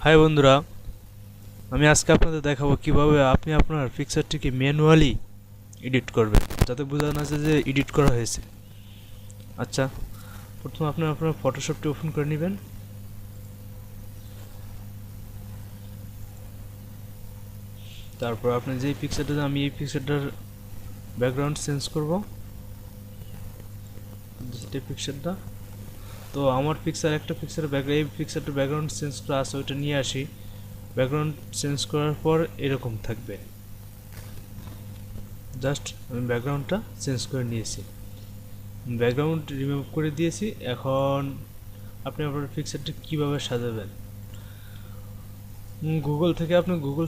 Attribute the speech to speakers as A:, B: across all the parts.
A: High বন্ধুরা, আমি আজকে আপনাদের দেখাবো কিভাবে আপনি আপনার পিকচারটিকে ম্যানুয়ালি এডিট করবেন, যাতে বোঝা না যায় যে এডিট করা হয়েছে। আচ্ছা, প্রথমে আপনি আপনার ফটোশপটি ওপেন করে নেবেন। তারপর আপনি যেই পিকচারটা, আমি এই পিকচারটার ব্যাকগ্রাউন্ড চেঞ্জ করব, যেটা পিকচারটা। তো আমার পিকচার একটা পিকচারের এই পিকচারটার ব্যাকগ্রাউন্ড চেঞ্জ করা আছে, ওইটা নিয়ে আসি। ব্যাকগ্রাউন্ড চেঞ্জ করার পর এরকম থাকবে। জাস্ট আমি ব্যাকগ্রাউন্ডটা চেঞ্জ করে নিয়েছি, ব্যাকগ্রাউন্ড রিমুভ করে দিয়েছি। এখন আপনি আপনার পিকচারটি কীভাবে সাজাবেন, গুগল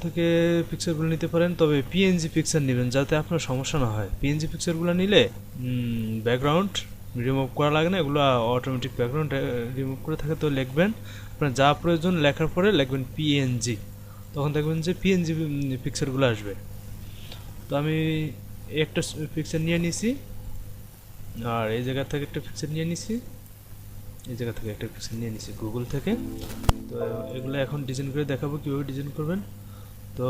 A: থেকে পিকচারগুলো নিতে পারেন, তবে পিএনজি পিকচার নেবেন যাতে আপনার সমস্যা না হয়। পিএনজি পিকচারগুলো নিলে ব্যাকগ্রাউন্ড রিমুভ করা লাগে না, এগুলো অটোমেটিক ব্যাকগ্রাউন্ড রিমুভ করে থাকে। তো লিখবেন আপনার যা প্রয়োজন, লেখার পরে লিখবেন পিএনজি, তখন দেখবেন যে পিএনজি পিকচারগুলো আসবে। তো আমি একটা পিকচার নিয়ে নিছি, আর এই জায়গা থেকে একটা পিকচার নিয়ে নিছি, এই জায়গা থেকে একটা পিকচার নিয়ে নিছি গুগল থেকে। তো এগুলো এখন ডিজাইন করে দেখাবো কীভাবে ডিজাইন করবেন। তো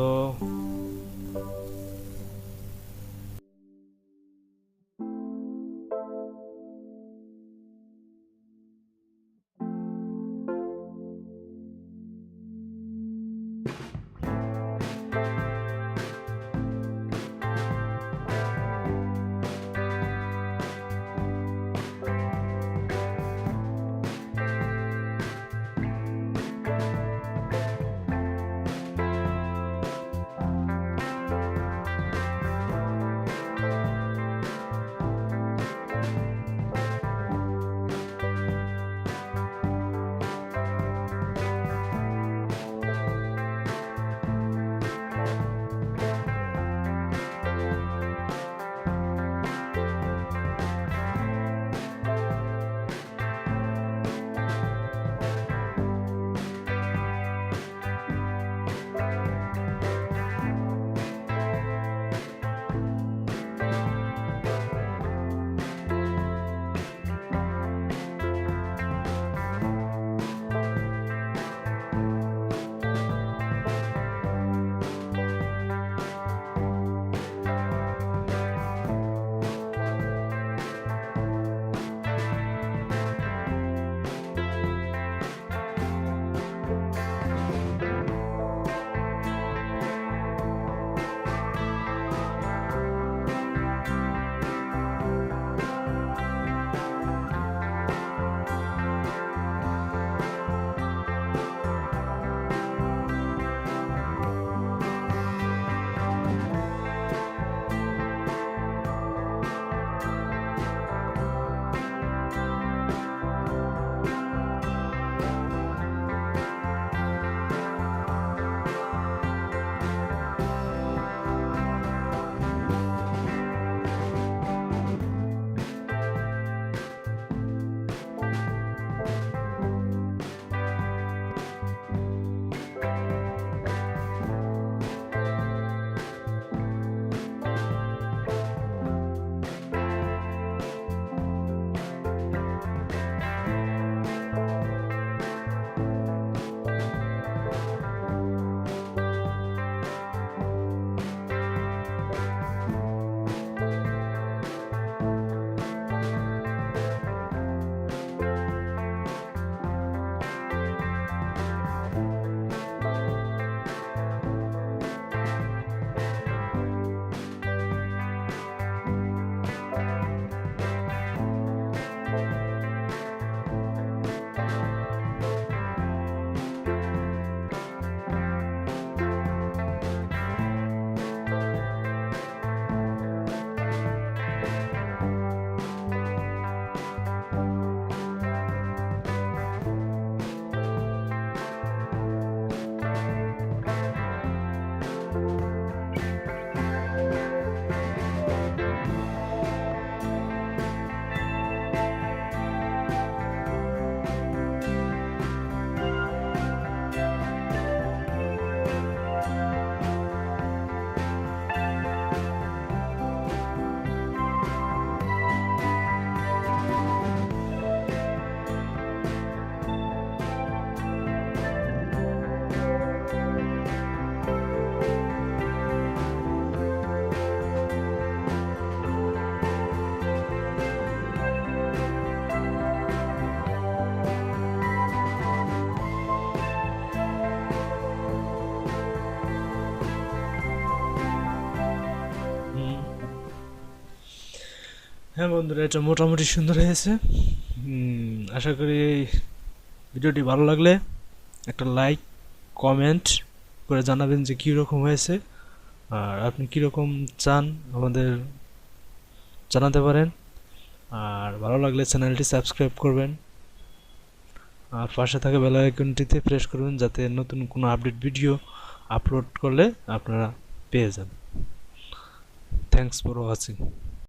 A: হ্যাঁ বন্ধুরা, এটা মোটামুটি সুন্দর হয়েছে। আশা করি এই ভিডিওটি ভালো লাগলে একটা লাইক কমেন্ট করে জানাবেন যে কীরকম হয়েছে, আর আপনি কীরকম চান আমাদের জানাতে পারেন। আর ভালো লাগলে চ্যানেলটি সাবস্ক্রাইব করবেন, আর পাশে থাকা বেল আইকনটিতে প্রেস করবেন যাতে নতুন কোনো আপডেট ভিডিও আপলোড করলে আপনারা পেয়ে যান। Thanks for watching.